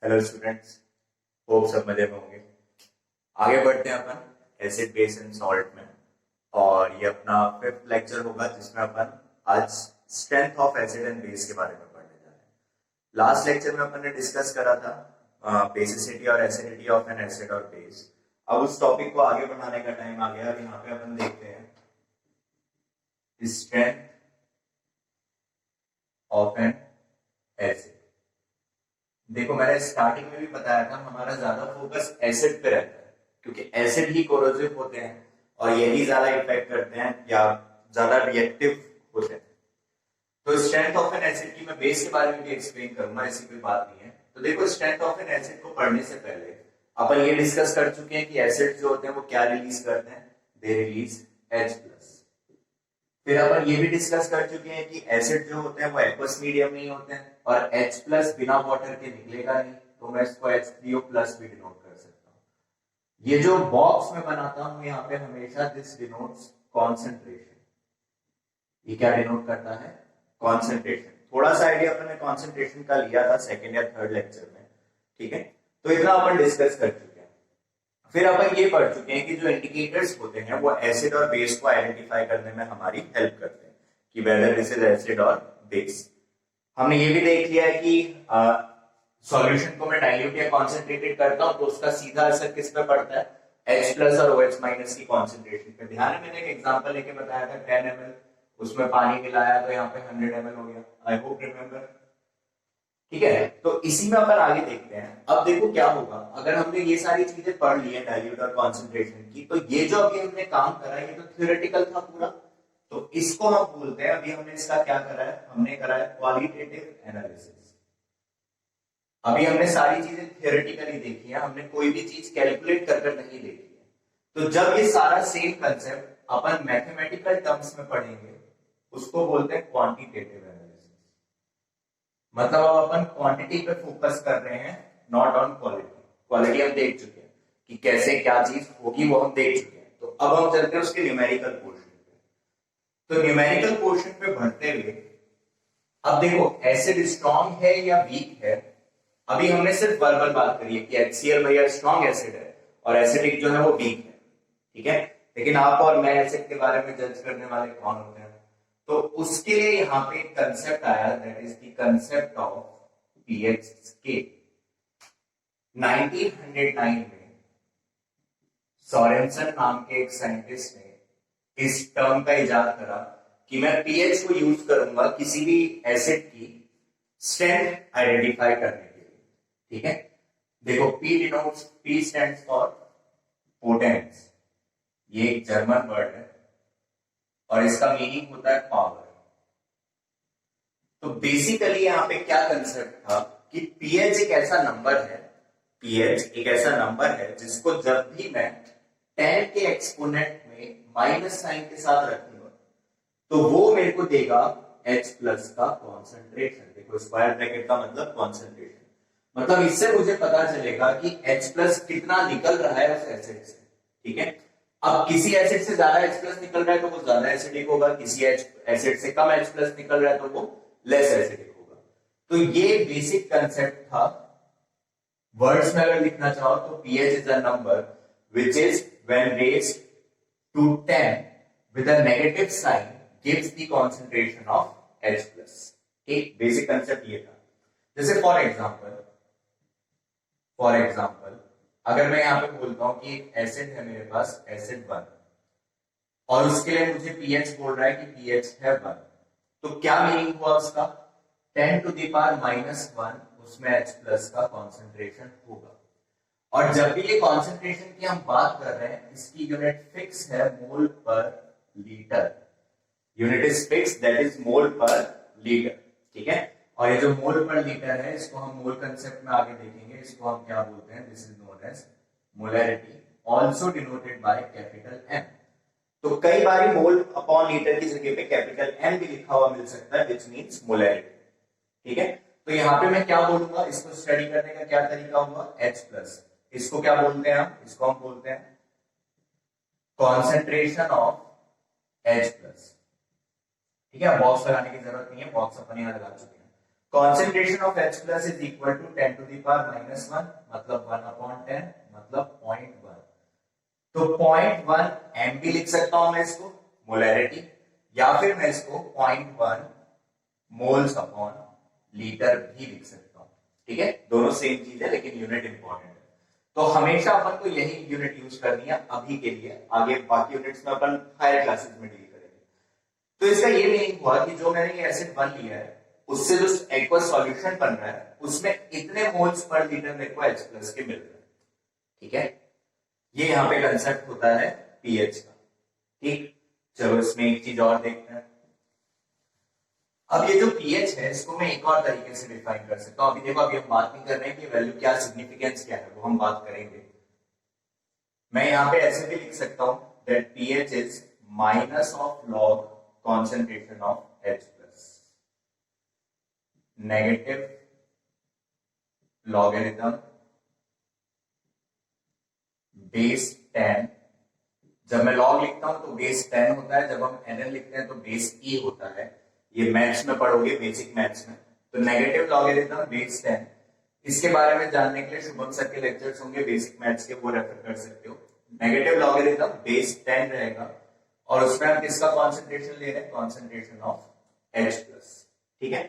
Hello students, hope सब मजे में होंगे। आगे बढ़ते हैं अपन एसिड बेस एंड सॉल्ट में। और ये अपना 5th लेक्चर होगा जिसमें अपन आज strength of acid and base के बारे में पढ़ने जा रहे हैं। लास्ट लेक्चर में अपन ने डिस्कस करा था बेसिसिटी और एसिडिटी ऑफ एन एसिड और बेस। अब उस टॉपिक को आगे बढ़ाने का टाइम आ गया। अब यहाँ पे अपन देखते हैं स्ट्रेंथ ऑफ एन एसिड। देखो, मैंने स्टार्टिंग में भी बताया था हमारा ज्यादा फोकस एसिड पे रहता है क्योंकि एसिड ही कोरोसिव होते हैं और यही ज्यादा इफेक्ट करते हैं या ज्यादा रिएक्टिव होते हैं। तो स्ट्रेंथ ऑफ एन एसिड की मैं बेस के बारे में भी एक्सप्लेन करूंगा, ऐसी कोई बात नहीं है। तो देखो, स्ट्रेंथ ऑफ एन एसिड को पढ़ने से पहले अपन ये डिस्कस कर चुके हैं कि एसिड जो होते हैं वो क्या रिलीज करते हैं, दे रिलीज H+। फिर अपन ये भी डिस्कस कर चुके हैं कि एसिड जो होते हैं वो एक्वस मीडियम में ही होते हैं और H+ बिना वाटर के निकलेगा नहीं, तो मैं इसको H3O+ भी डिनोट कर सकता हूं। ये जो बॉक्स में बनाता हूं यहाँ पे हमेशा दिस डिनोट्स कॉन्सेंट्रेशन। ये क्या डिनोट करता है? कॉन्सेंट्रेशन। थोड़ा सा आइडिया अपन ने कॉन्सेंट्रेशन का लिया था 2nd या 3rd लेक्चर में, ठीक है। तो इतना अपन डिस्कस कर चुके हैं। फिर अपन ये पढ़ चुके हैं कि जो इंडिकेटर्स होते हैं वो एसिड और बेस को आइडेंटिफाई करने में हमारी हेल्प करते हैं कि वेदर दिस इज एसिड और बेस। हमने ये भी देख लिया है कि सॉल्यूशन को मैं डाइल्यूट या कॉन्सेंट्रेटेड करता हूं तो उसका सीधा असर किस पे पड़ता है? H+ और OH- की कॉन्सेंट्रेशन पे। ध्यान है, मैंने एक एग्जांपल लेके बताया था 10 ml, उसमें पानी मिलाया तो यहाँ पे 100 ml हो गया। आई होप रिमेंबर, ठीक है। तो इसी में अपन आगे देखते हैं। अब देखो क्या होगा अगर हमने ये सारी चीजें पढ़ ली है डाइल्यूट और कॉन्सेंट्रेशन की, तो ये जो अभी हमने काम करा ये तो थ्योरेटिकल था पूरा, तो इसको हम बोलते हैं, अभी हमने इसका क्या करा है, हमने करा है क्वालिटेटिव एनालिसिस। अभी हमने सारी चीजें थियोरेटिकली देखी है, हमने कोई भी चीज कैलकुलेट कर नहीं देखी है। तो जब ये सारा सेम कंसेप्ट अपन मैथमेटिकल टर्म्स में पढ़ेंगे उसको बोलते हैं क्वांटिटेटिव एनालिसिस। मतलब अब अपन क्वांटिटी पे फोकस कर रहे हैं, नॉट ऑन क्वालिटी। क्वालिटी हम देख चुके हैं कि कैसे क्या चीज होगी, वो हम देख चुके हैं। तो अब हम चलते हैं उसके न्यूमेरिकल पोर्शन पे। तो न्यूमेरिकल पोर्शन पे बढ़ते हुए अब देखो एसिड स्ट्रॉन्ग है या वीक है। अभी हमने सिर्फ वर्बल बात करी है कि HCl भैया स्ट्रॉन्ग एसिड है और एसिडिक जो है वो वीक है, ठीक है। लेकिन आप और मैं एसिड के बारे में जज करने वाले कौन होते हैं? तो उसके लिए यहां पे एक कंसेप्ट आया, that is the concept of pH scale. 1909 में सोरेनसन नाम के एक साइंटिस्ट ने इस टर्म का इजाद करा कि मैं पीएच को यूज करूंगा किसी भी एसिड की स्ट्रेंथ आइडेंटिफाई करने के लिए, ठीक है। देखो, P स्टैंड्स फॉर पोटेंस। ये एक जर्मन वर्ड है और इसका मीनिंग होता है पावर। तो बेसिकली यहां पे क्या कंसेप्ट था कि पीएच एक ऐसा नंबर है, पीएच एक ऐसा नंबर है जिसको जब भी मैं 10 के एक्सपोनेंट में माइनस साइन के साथ रखूंगा तो वो मेरे को देगा H+ का कॉन्सेंट्रेशन। देखो, स्क्वायर ब्रैकेट का मतलब कॉन्सेंट्रेशन, मतलब इससे मुझे पता चलेगा कि H+ कितना निकल रहा है उस एसिड से, ठीक है। अब किसी एसिड से ज्यादा H+ निकल रहा है तो वो ज्यादा एसिडिक होगा, किसी एसिड से कम H+ निकल रहा है तो वो लेस एसिडिक होगा। तो ये बेसिक कंसेप्ट था। वर्ड्स में अगर लिखना चाहो तो pH is a number which is when raised to 10 with a negative sign gives the concentration of H+। एक बेसिक कंसेप्ट ये था। जैसे फॉर एग्जांपल अगर मैं यहां पे बोलता हूं कि एक एसिड है मेरे पास, एसिड 1, और उसके लिए मुझे pH बोल रहा है कि pH है 1, तो क्या मीनिंग हुआ उसका? 10 टू द पावर -1 उसमें H+ का कॉन्सेंट्रेशन होगा। और जब भी ये कॉन्सेंट्रेशन की हम बात कर रहे हैं, इसकी यूनिट फिक्स है मोल पर litre. Unit is fix, that is mole पर लीटर, ठीक है। और ये जो मोल पर लीटर है इसको हम मोल कंसेप्ट में आगे देखेंगे, इसको हम क्या बोलते हैं? This is known as molarity, also denoted by capital M। तो कई बार मोल अपॉन लीटर की जगह पे कैपिटल M भी लिखा हुआ मिल सकता है, विच मींस मोलैरिटी, ठीक है। तो यहां पे मैं क्या बोलूंगा, इसको स्टडी करने का क्या तरीका होगा? H+। इसको क्या बोलते हैं हम? इसको हम बोलते हैं कॉन्सेंट्रेशन ऑफ H+, ठीक है। बॉक्स लगाने की जरूरत नहीं है, बॉक्स अपन यहां लगा चुके हैं। Concentration of H plus is equal to 10 to the power minus 1, मतलब 1/10, मतलब 0.1। तो 0.1 m भी लिख सकता हूं मैं इसको मोलैरिटी, या फिर मैं इसको 0.1 मोल्स अपॉन लीटर भी लिख सकता हूं। ठीक है, दोनों सेम चीज है लेकिन यूनिट इंपॉर्टेंट है। तो हमेशा अपन को यही यूनिट यूज करनी है अभी के लिए, आगे बाकी यूनिट्स में अपन हायर क्लासेस में डील करेंगे। तो इसका ये मीनिंग हुआ कि जो मैंने ये एसिड 1 लिया है उससे जो एक्वस सॉल्यूशन बन रहा है उसमें इतने मोल्स पर लीटर मेरे को H प्लस के मिल रहे हैं। ठीक है, ये यहां पे कंसेप्ट होता है पीएच का। ठीक, चलो इसमें एक चीज और देखते हैं। अब ये जो पीएच है इसको मैं एक और तरीके से डिफाइन कर सकता हूं। अभी देखो, अभी हम बात नहीं कर रहे हैं कि वैल्यू क्या, सिग्निफिकेंस क्या है, वो हम बात करेंगे। मैं यहां पे ऐसे भी लिख सकता हूं that pH is minus of log concentration of H plus, negative logarithm base 10। जब मैं लॉग लिखता हूं तो बेस 10 होता है, जब हम एनएल लिखते हैं तो बेस ई होता है। ये मैथ्स में पढ़ोगे, बेसिक मैथ्स में। तो नेगेटिव लॉगरिथम बेस 10, इसके बारे में जानने के लिए शुभम सर के लेक्चर्स होंगे बेसिक मैथ्स के, वो रेफर कर सकते हो। नेगेटिव लॉगरिथम बेस 10 रहेगा और उसमें हम किसका कॉन्सेंट्रेशन ले रहे हैं, कॉन्सेंट्रेशन ऑफ H प्लस। ठीक है,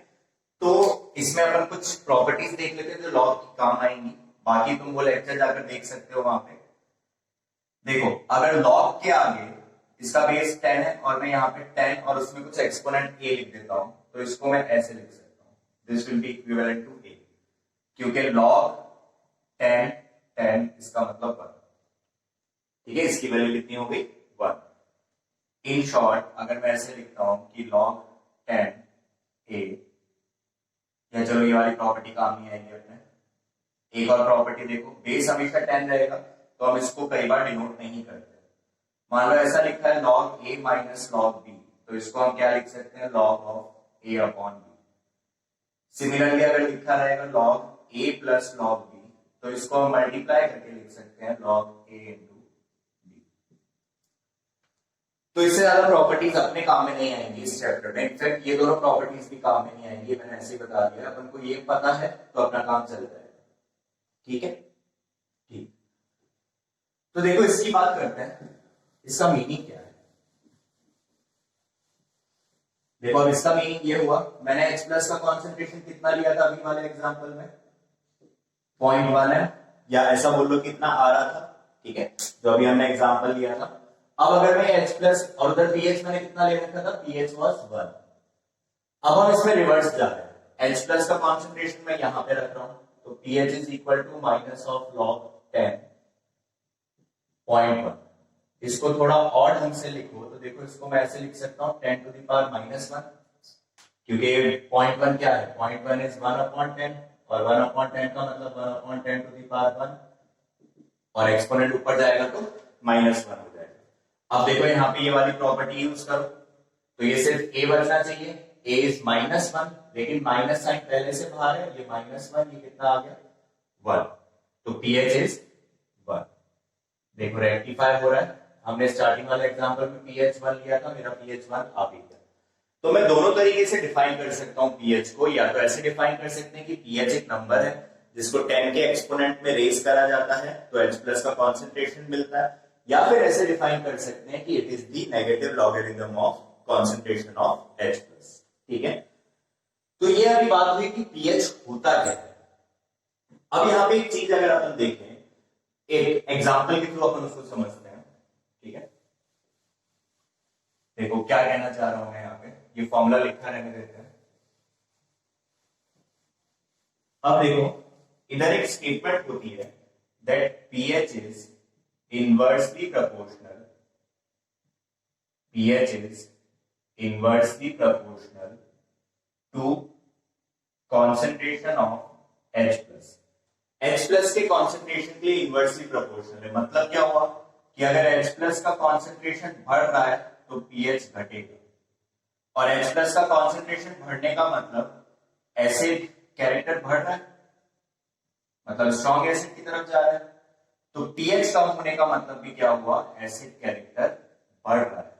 तो इसमें अपन कुछ प्रॉपर्टीज देख लेते हैं जो लॉग की काम आएंगी, बाकी तुम वो लेक्चर जाकर देख सकते हो वहां पे। देखो, अगर लॉग के आगे इसका बेस 10 है और मैं यहाँ पे 10 और उसमें कुछ एक्सपोनेंट a लिख देता हूं, तो इसको मैं ऐसे लिख सकता हूं, this will be equivalent to a, क्योंकि log 10 10 इसका मतलब 1। ठीक है, इसकी वैल्यू कितनी हो गई, 1। इन शॉर्ट अगर मैं ऐसे लिखता हूं कि log 10 a, या चलो ये वाली प्रॉपर्टी काम नहीं आएगी अपने, एक और प्रॉपर्टी देखो, बेस हमेशा 10 रहेगा तो हम इसको कई बार डिनोट नहीं करते। मान लो ऐसा लिखा है log a minus log b, तो इसको हम क्या लिख सकते हैं, log of a upon b। Similarly अगर लिखा रहेगा log a plus log b, तो इसको हम मल्टीप्लाई करके लिख सकते हैं log a इंटू b। तो इससे ज्यादा प्रॉपर्टीज अपने काम में नहीं आएंगी इस चैप्टर में। इनफैक्ट ये दोनों प्रॉपर्टीज भी काम में नहीं आएंगी, मैंने ऐसे ही बता दिया। अपन को ये पता है तो अपना काम चल जाएगा। ठीक है, ठीक। तो देखो इसकी बात करते हैं, इसका मीनिंग क्या है। देखो, अब इसका मीनिंग ये हुआ, मैंने H प्लस का कॉन्सेंट्रेशन कितना लिया था अभी वाले एग्जांपल में, 0.1 है, या ऐसा बोल लो कितना आ रहा था। ठीक है, जो अभी हमने एग्जांपल लिया था। अब अगर मैं H प्लस और उधर pH मैंने कितना ले रखा था, pH वाज 1। अब हम इसमें रिवर्स जा रहे हैं, H प्लस का कॉन्सेंट्रेशन मैं यहां पे रख रहा हूं, तो pH is equal to minus of log 10 0.1। इसको थोड़ा और ढंग से लिखो तो देखो, इसको मैं ऐसे लिख सकता हूं 10 टू द पावर माइनस 1, क्योंकि 0.1 क्या है, 0.1 इज 1/10 और 1/10 का मतलब 1/10 टू द पावर 1, और एक्सपोनेंट ऊपर जाएगा तो -1 हो जाएगा। अब देखो यहाँ पे ये वाली प्रॉपर्टी यूज करो तो ये सिर्फ a बचना चाहिए, a इज -1, लेकिन माइनस साइन पहले से बाहर है, ये -1, ये कितना आ गया 1, तो pH इज 1। देखो रेक्टिफाई हो रहा है, हमने स्टार्टिंग वाले एग्जांपल में pH 1 लिया था, मेरा pH 1 आ भी गया। तो मैं दोनों तरीके से डिफाइन कर सकता हूं pH को, या तो ऐसे डिफाइन कर सकते हैं कि pH एक नंबर है जिसको 10 के एक्सपोनेंट में रेज करा जाता है तो H प्लस का कॉन्सेंट्रेशन मिलता है, या फिर ऐसे डिफाइन कर सकते हैं कि it is the negative logarithm of concentration of H plus. ठीक है, तो ये अभी बात हुई कि pH होता क्या है। अब यहां पे एक चीज अगर अपन देखें, एक एग्जाम्पल के थ्रू अपन उसको समझते हैं। ठीक है, देखो क्या कहना चाह रहा हूं मैं, यहाँ पे ये फॉर्मूला लिखा रहने देते हैं। अब देखो, इधर एक स्टेटमेंट होती है that pH is inversely proportional, pH is inversely proportional to concentration of H plus. H plus के कॉन्सेंट्रेशन के लिए इनवर्सली प्रोपोर्शनल है, मतलब क्या हुआ कि अगर H प्लस का कॉन्सेंट्रेशन बढ़ रहा है तो pH घटेगा, और H प्लस का कॉन्सेंट्रेशन बढ़ने का मतलब एसिड कैरेक्टर बढ़ रहा है, मतलब स्ट्रॉन्ग एसिड की तरफ जा रहा है। तो pH कम होने का मतलब भी क्या हुआ, एसिड कैरेक्टर बढ़ रहा है।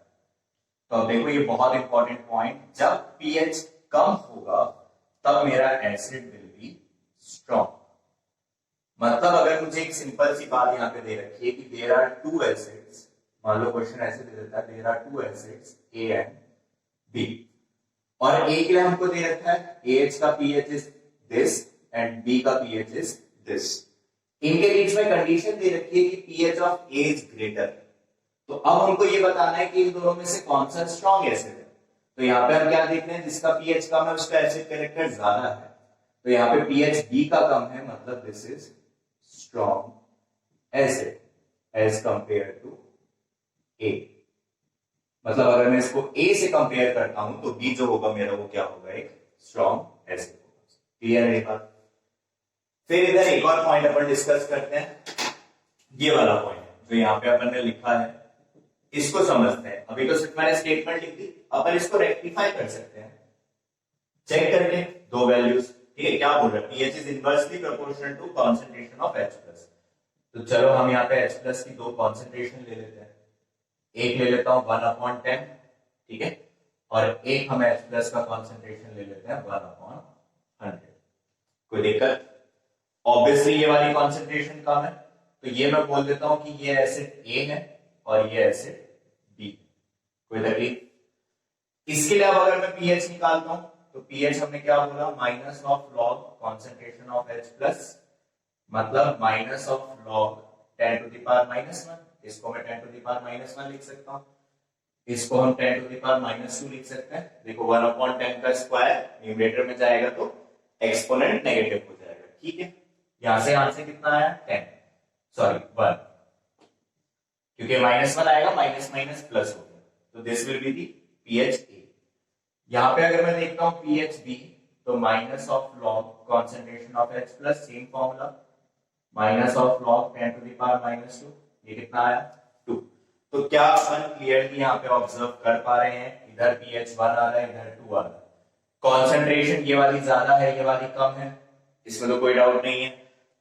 तो अब देखो ये बहुत इंपॉर्टेंट पॉइंट, जब pH कम होगा तब मेरा एसिड विल बी स्ट्रॉन्ग। मतलब अगर मुझे एक सिंपल सी बात यहाँ पे दे रखी है कि देयर आर टू एसिड्स, मान लो क्वेश्चन ऐसे दे देता है there are two acids A and B, और ए के लिए हमको दे रखा है AH का pH is this and B का pH इज दिस। इनके बीच में कंडीशन दे रखी है कि pH of A is greater. तो अब हमको ये बताना है कि इन दोनों में से कौन सा स्ट्रॉन्ग एसिड है। तो यहाँ पे हम क्या देख रहे हैं, जिसका pH कम है उसका एसिड कैरेक्टर ज्यादा है। तो यहाँ पे pH B का कम है, मतलब this is strong acid as compare to A। मतलब अगर मैं इसको A से कंपेयर करता हूं तो B जो होगा मेरा वो क्या होगा, एक स्ट्रॉन्ग एसिड होगा। क्लियर है ये बात। फिर इधर एक और पॉइंट अपन डिस्कस करते हैं, ये वाला पॉइंट जो यहाँ पे अपन ने लिखा है इसको समझते हैं। अभी तो सिर्फ मैंने स्टेटमेंट लिख दी, अपन इसको रेक्टिफाई कर सकते हैं। चेक करके दो वैल्यूज, ठीक है, क्या बोल रहा है, pH is inversely proportional to concentration of H+। तो चलो हम यहाँ पे H+ की दो कॉन्सेंट्रेशन ले लेते हैं। एक ले लेता हूं 1/10, ठीक है, और एक हम H+ का कॉन्सेंट्रेशन ले लेते हैं 1/100। कोई दिक्कत? ऑब्वियसली ये वाली कॉन्सेंट्रेशन कम है, तो ये मैं बोल देता हूं कि ये एसिड A है और ये एसिड B। कोई तकलीफ? इसके लिए अब अगर मैं pH निकालता हूं तो pH हमने क्या बोला, minus of log concentration of H+, मतलब माइनस ऑफ लॉग 10⁻⁻1। इसको मैं 10⁻⁻1 लिख सकता हूं, इसको हम 10⁻⁻2 लिख सकते हैं। देखो 1/10 का स्क्वायर न्यूमरेटर में जाएगा तो एक्सपोनेंट नेगेटिव हो जाएगा, ठीक है। यहां से आंसर कितना आया, 1, क्योंकि -1 आएगा, माइनस माइनस प्लस हो गया, तो this will be the pH A। यहां पे अगर मैं देखता हूं pH B, तो minus of log concentration of H+, same formula, minus of log 10⁻⁻2, ये कितना आया, 2। तो क्या अपन क्लियरली यहाँ पे ऑब्जर्व कर पा रहे हैं, इधर pH 1 आ रहा है, इधर 2 आ रहा है। कॉन्सेंट्रेशन ये वाली ज्यादा है, ये वाली कम है, इसमें तो कोई डाउट नहीं है।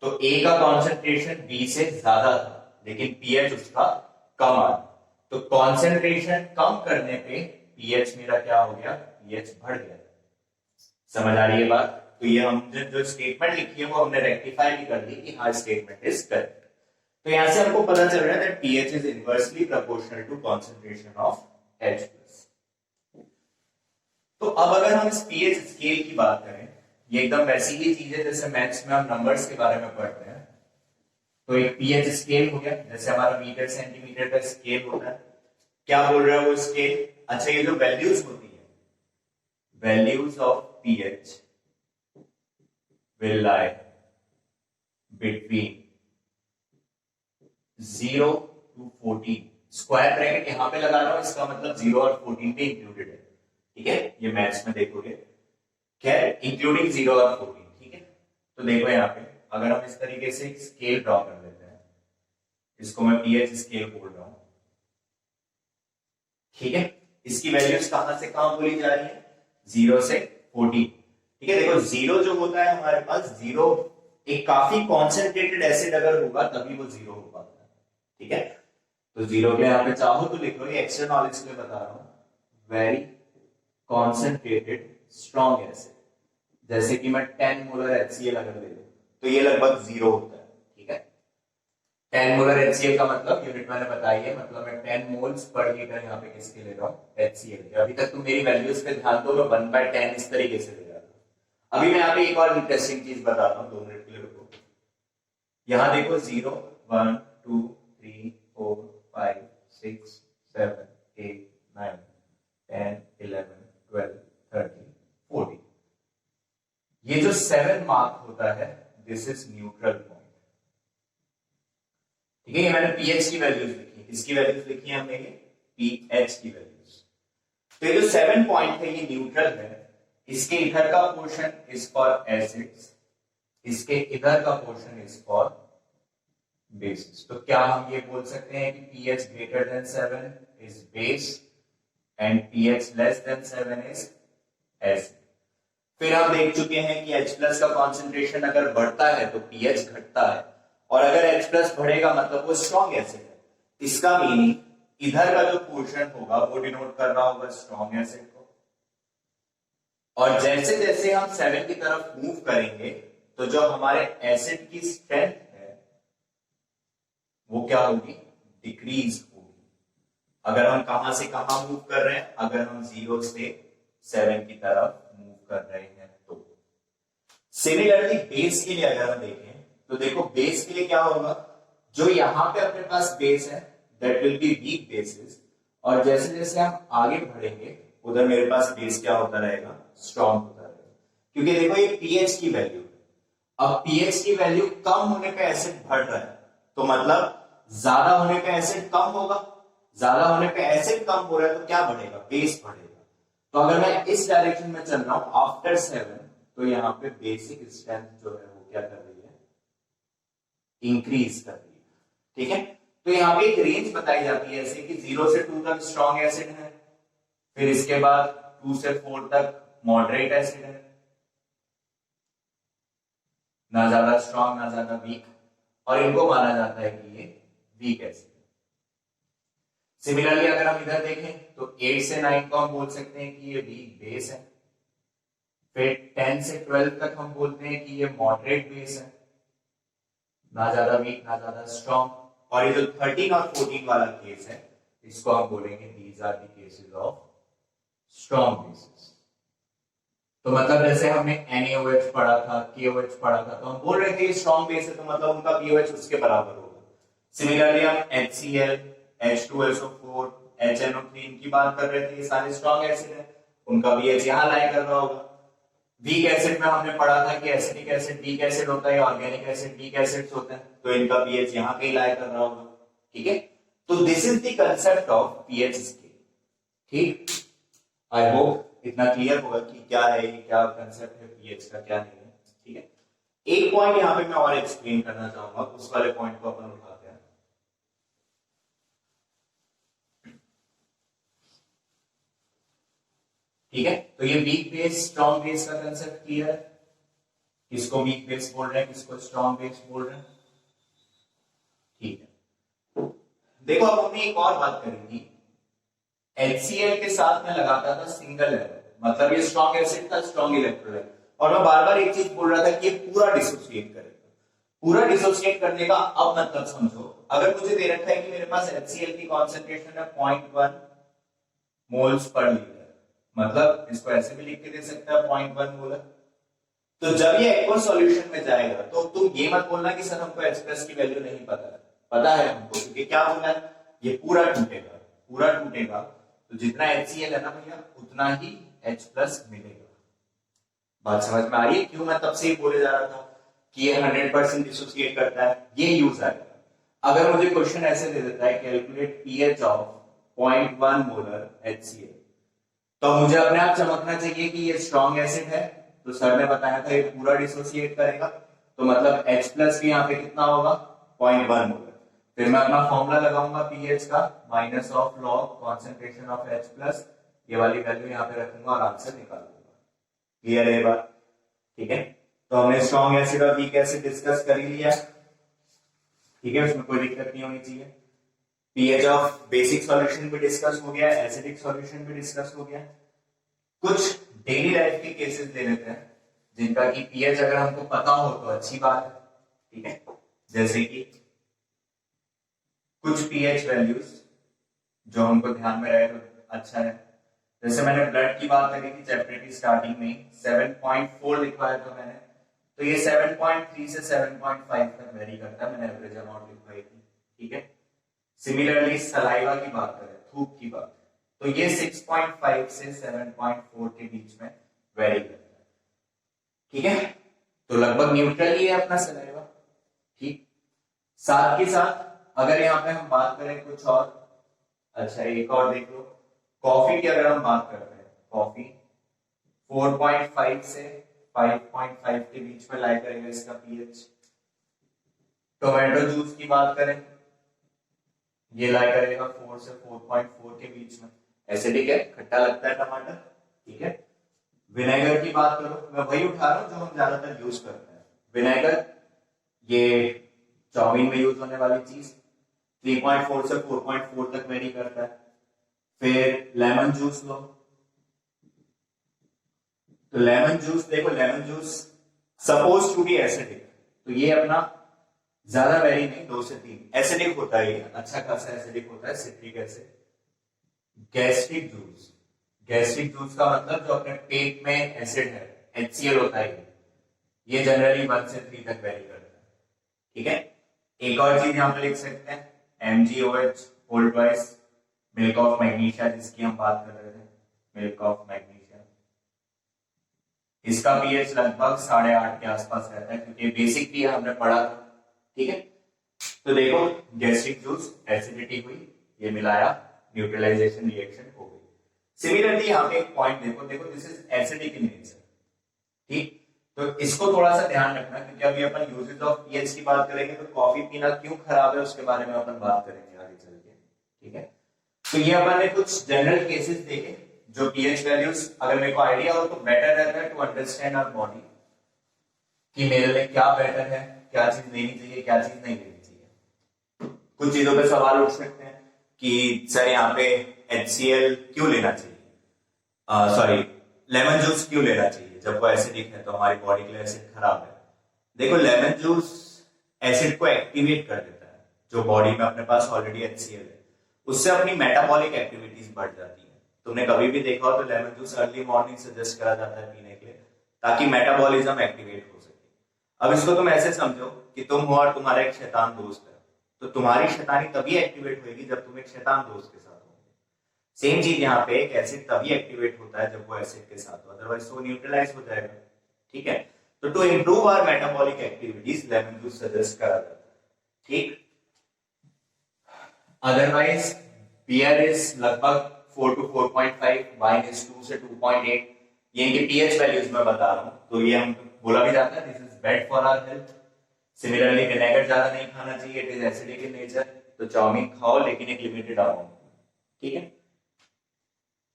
तो A का कॉन्सेंट्रेशन B से ज्यादा था, लेकिन pH उसका कम आ रहा। तो कॉन्सेंट्रेशन कम करने पे pH मेरा क्या हो गया, pH बढ़ गया। समझ आ रही है बात? तो ये हमने जो स्टेटमेंट लिखी है वो हमने रेक्टिफाई भी कर दी कि हाँ स्टेटमेंट इज करेक्ट। तो यहां से हमको पता चल रहा है that pH is inversely proportional to concentration of H+। तो अब अगर हम इस pH स्केल की बात करें, ये एकदम वैसी ही चीज है जैसे मैथ्स में हम नंबर्स के बारे में पढ़ते हैं। तो एक pH स्केल हो गया, जैसे हमारा मीटर सेंटीमीटर का स्केल होता है। क्या बोल रहा है वो स्केल? अच्छा, ये जो वैल्यूज होती है, values of pH will lie between 0 to 14। Square bracket यहां पे लगा रहा हूं, इसका मतलब 0 और 14 पे इंक्लूडेड है, ठीक है, ये मैथ्स में देखोगे। खैर, इंक्लूडिंग 0 और 14, ठीक है। तो देखो यहाँ पे अगर हम इस तरीके से एक स्केल ड्रॉ कर लेते हैं, इसको मैं pH स्केल बोल रहा हूं, ठीक है। इसकी वैल्यूज कहां से कहां बोली जा रही है, 0 से 14, ठीक है। देखो 0 जो होता है हमारे पास, 0 एक काफी कॉन्सेंट्रेटेड एसिड अगर होगा तभी वो 0 हो पाता है, ठीक है। तो 0 के यहाँ पे चाहो तो लिख लो, ये एक्स्ट्रा नॉलेज के लिए बता रहा हूं, वेरी कॉन्सेंट्रेटेड स्ट्रॉन्ग एसिड। जैसे कि मैं 10 मोलर HCl अगर ले लूं तो ये लगभग 0 होता है, ठीक है। 10 मोलर HCl का मतलब यूनिट मैंने बताई है, मतलब मैं 10 मोल्स पर लीटर यहाँ पे किसके ले रहा हूँ, HCl। अभी तक तुम मेरी वैल्यूज पे ध्यान दो, मैं 1/10 इस तरीके से ले रहा था। अभी मैं यहाँ पे एक और इंटरेस्टिंग चीज बताता हूँ, 2 मिनट के लिए रुको। यहाँ देखो 0 1 2 3 4 5 6 7 8 9 10 11 12 13 14। ये जो 7 मार्क होता है, दिस इज न्यूट्रल पॉइंट, ठीक है। ये मैंने pH की वैल्यूज लिखी, इसकी वैल्यूज लिखी है हमने, ये pH की वैल्यूज। तो ये जो 7 पॉइंट है ये न्यूट्रल है। इसके इधर का पोर्शन इज फॉर एसिड्स, इसके इधर का पोर्शन इज फॉर बेसिस। तो क्या हम ये बोल सकते हैं कि pH greater than 7 is base and pH less than 7 is acid. फिर हम देख चुके हैं कि H+ का कॉन्सेंट्रेशन अगर बढ़ता है तो pH घटता है, और अगर H+ बढ़ेगा मतलब वो स्ट्रॉन्ग एसिड है। इसका मीनिंग इधर का जो पोर्शन होगा वो डिनोट कर रहा होगा स्ट्रॉन्ग एसिड को, और जैसे जैसे हम 7 की तरफ मूव करेंगे तो जो हमारे एसिड की स्ट्रेंथ है वो क्या होगी, डिक्रीज होगी। अगर हम कहां से कहां मूव कर रहे हैं, अगर हम 0 से 7 की तरफ मूव कर रहे हैं तो। सिमिलरली बेस के लिए अगर हम देखें तो देखो बेस के लिए क्या होगा, जो यहां पे अपने पास बेस है that will be weak basis, और जैसे जैसे हम आगे बढ़ेंगे उधर मेरे पास बेस क्या होता रहेगा, स्ट्रॉन्ग होता रहेगा। क्योंकि देखो ये पीएच की वैल्यू, अब पीएच की वैल्यू कम होने पे एसिड बढ़ रहा है, तो मतलब ज्यादा होने पे एसिड कम होगा, ज्यादा होने पे एसिड कम हो रहा है तो क्या बढ़ेगा, बेस बढ़ेगा। तो अगर मैं इस डायरेक्शन में चल रहा हूं आफ्टर 7, तो यहाँ पे बेसिक स्ट्रेंथ जो है वो क्या कर रही है, इंक्रीज कर रही है। ठीक है, तो यहाँ पे एक रेंज बताई जाती है ऐसे कि 0 से 2 तक स्ट्रॉन्ग एसिड है, फिर इसके बाद 2 से 4 तक मॉडरेट एसिड है, ना ज्यादा स्ट्रॉन्ग ना ज्यादा वीक, और इनको माना जाता है कि ये वीक एसिड। सिमिलरली अगर हम इधर देखें तो 8 से 9 को हम बोल सकते हैं कि ये वीक बेस है, फिर 10 से 12 तक हम बोलते हैं कि ये मॉडरेट बेस है, ना ज्यादा वीक ना ज्यादा स्ट्रॉन्ग, और ये जो 13 और 14 वाला केस है इसको हम बोलेंगे these are the cases of strong bases. तो मतलब जैसे हमने NaOH पढ़ा था, KOH पढ़ा था, तो हम बोल रहे थे ये स्ट्रॉन्ग बेस है तो मतलब उनका pOH उसके बराबर होगा। सिमिलरली हम HCl, H2SO4, HNO3 इनकी बात कर रहे थे, ये सारे स्ट्रॉन्ग एसिड है, उनका pH यहां लाई कर रहा होगा। वीक एसिड में हमने पढ़ा था कि एसिडिक एसिड वीक एसिड होता है, ऑर्गेनिक एसिड वीक एसिड्स होते हैं, तो इनका pH यहां कहीं लाई कर रहा होगा। ठीक है, तो this is the concept of pH scale. ठीक, आई होप इतना क्लियर होगा कि क्या है ये, क्या कंसेप्ट है pH का, क्या नहीं है। ठीक है, एक पॉइंट यहां पे मैं और एक्सप्लेन करना चाहूंगा, उस वाले पॉइंट को अपन उठाते हैं। ठीक है, तो ये वीक बेस स्ट्रॉन्ग बेस का कंसेप्ट क्लियर है, किसको वीक बेस बोल रहे हैं, किसको स्ट्रॉन्ग बेस बोल रहे हैं। ठीक है, देखो अब हमने एक और बात करी थी, HCl के साथ में लगाता था सिंगल एरो, मतलब ये स्ट्रॉन्ग एसिड था, स्ट्रॉन्ग इलेक्ट्रोलाइट, और मैं बार बार एक चीज बोल रहा था कि ये पूरा डिसोसिएट करेगा। पूरा डिसोसिएट करने का अब मतलब समझो, अगर मुझे दे रखा है कि मेरे पास HCl की कॉन्सेंट्रेशन है 0.1 मोल्स पर लीटर, मतलब इसको ऐसे भी लिख के दे सकता है 0.1 मोलर, तो जब ये एक्वस सॉल्यूशन में जाएगा तो तुम ये मत बोलना कि सर हमको H+ की वैल्यू नहीं पता है, पता है हमको, क्योंकि क्या बोलना है, ये पूरा टूटेगा, पूरा टूटेगा, तो जितना HCl है ना भैया उतना ही H+ मिलेगा। बात समझ में आ रही है, क्यों मैं तब से ही बोले जा रहा था कि ये 100% डिसोसिएट करता है, ये यूज आएगा। अगर मुझे क्वेश्चन ऐसे दे देता है calculate pH of 0.1 molar HCl, तो मुझे अपने आप चमकना चाहिए कि ये स्ट्रॉन्ग एसिड है, तो सर ने बताया था ये पूरा डिसोसिएट करेगा, तो मतलब H+ भी यहाँ पे कितना होगा 0.1 मोलर। फिर मैं अपना फॉर्मूला लगाऊंगा pH का, minus of log concentration of H+, ये वाली वैल्यू यहाँ पे रखूंगा और आंसर निकाल दूंगा। क्लियर है बात? ठीक है, तो हमने स्ट्रॉन्ग एसिड और वीक एसिड डिस्कस कर ही लिया। ठीक है, उसमें कोई दिक्कत नहीं होनी चाहिए। pH ऑफ बेसिक सॉल्यूशन भी डिस्कस हो गया, एसिडिक सॉल्यूशन भी डिस्कस हो गया। कुछ डेली लाइफ के केसेस ले लेते हैं जिनका कि pH अगर हमको पता हो तो अच्छी बात है। ठीक है, जैसे कि कुछ pH वैल्यूज जो हमको ध्यान में रहे तो अच्छा है। जैसे मैंने ब्लड की बात करी थी चैप्टर की स्टार्टिंग में, 7.4 लिखवाया था मैंने, तो ये 7.3 से 7.5 तक वेरी करता है, मैंने एवरेज अमाउंट लिखवाई थी। ठीक है, सिमिलरली सलाइवा की बात करें, थूक की बात, तो ये 6.5 से 7.4 के बीच में वेरी करता है। ठीक है, तो लगभग न्यूट्रल ही है अपना सलाइवा। ठीक, साथ के साथ अगर यहाँ पे हम बात करें कुछ और, अच्छा एक और देख लो, कॉफी की अगर हम बात करते हैं, कॉफी 4.5 से 5.5 के बीच में लाई करेगा इसका pH। टोमेटो जूस की बात करें, ये लाई करेगा 4 से 4.4 के बीच में, एसिडिक है, खट्टा लगता है टमाटर। ठीक है, विनेगर की बात करो, मैं वही उठा रहा हूं जो हम ज्यादातर यूज करते हैं, विनेगर, ये चाउमीन में यूज होने वाली चीज, 3.4 से 4.4 तक वेरी करता है। फिर लेमन जूस लो, तो लेमन जूस देखो, lemon juice suppose to be acidic, तो ये अपना ज्यादा वेरी नहीं, 2 से 3 एसिडिक होता है, ये अच्छा खासा एसिडिक होता है, citric acid. Gastric juice, gastric juice का मतलब जो अपने पेट में एसिड है, HCl होता है, ये जनरली 1 से 3 तक वेरी करता है। ठीक है, एक और चीज यहां पे लिख सकते हैं, MgOH whole twice milk of magnesia, जिसकी हम बात कर रहे थे, मिल्क ऑफ मैग्नीशिया। इसका पीएच लगभग 8.5 के आसपास रहता है, क्योंकि बेसिक भी हमने पढ़ा था। ठीक है, तो देखो गैस्ट्रिक जूस एसिडिटी हुई, ये मिलाया, न्यूट्रलाइजेशन रिएक्शन हो गई। सिमिलरली यहाँ पे एक पॉइंट देखो, देखो this is acidic in nature. ठीक, तो इसको थोड़ा सा ध्यान रखना, क्योंकि अभी अपन यूजेस ऑफ पीएच की बात करेंगे, तो कॉफी पीना क्यों खराब है उसके बारे में अपन बात करेंगे आगे चल के। ठीक है, तो ये अपन ने कुछ जनरल केसेस देखे, जो पीएच वैल्यूज अगर मेरे को आइडिया हो तो बेटर रहता है टू अंडरस्टैंड आवर बॉडी, कि मेरे लिए क्या बेटर है, क्या चीज लेनी चाहिए, क्या चीज नहीं लेनी चाहिए। कुछ चीजों पे सवाल उठ सकते हैं कि सर यहाँ पे HCl क्यों लेना चाहिए, सॉरी लेमन जूस क्यों लेना चाहिए, जब वो एसिडिक है तो हमारी बॉडी के लिए एसिड खराब है। देखो लेमन जूस एसिड को एक्टिवेट कर देता है, जो बॉडी में अपने पास ऑलरेडी HCl है, उससे अपनी मेटाबॉलिक एक्टिविटीज बढ़ जाती है। तुमने कभी भी देखा हो तो lemon juice early morning suggest करा जाता है पीने के लिए, ताकि मेटाबॉलिज्म एक्टिवेट हो सके। अब इसको तुम ऐसे समझो कि तुम हो और तुम्हारा एक शैतान दोस्त है, तो तुम्हारी शैतानी तभी एक्टिवेट होगी जब तुम एक शैतान दोस्त के साथ होगे। सेम चीज यहाँ पे एक एसिड तभी एक्टिवेट होता है जब वो एसिड के साथ हो, अदरवाइज वो न्यूट्रलाइज हो जाएगा। ठीक है, तो to improve our metabolic activities lemon juice suggest करा जाता है। ठीक, अदरवाइज बियर इज लगभग 4 to 4.5, वाइन इज 2 से 2.8, ये इनके पीएच वैल्यूज में बता रहा हूं, तो ये हम बोला भी जाता है this is bad for our health. Similarly vinegar ज्यादा नहीं खाना चाहिए, it is acidic in nature, तो चाउमीन खाओ लेकिन एक लिमिटेड अमाउंट। ठीक है,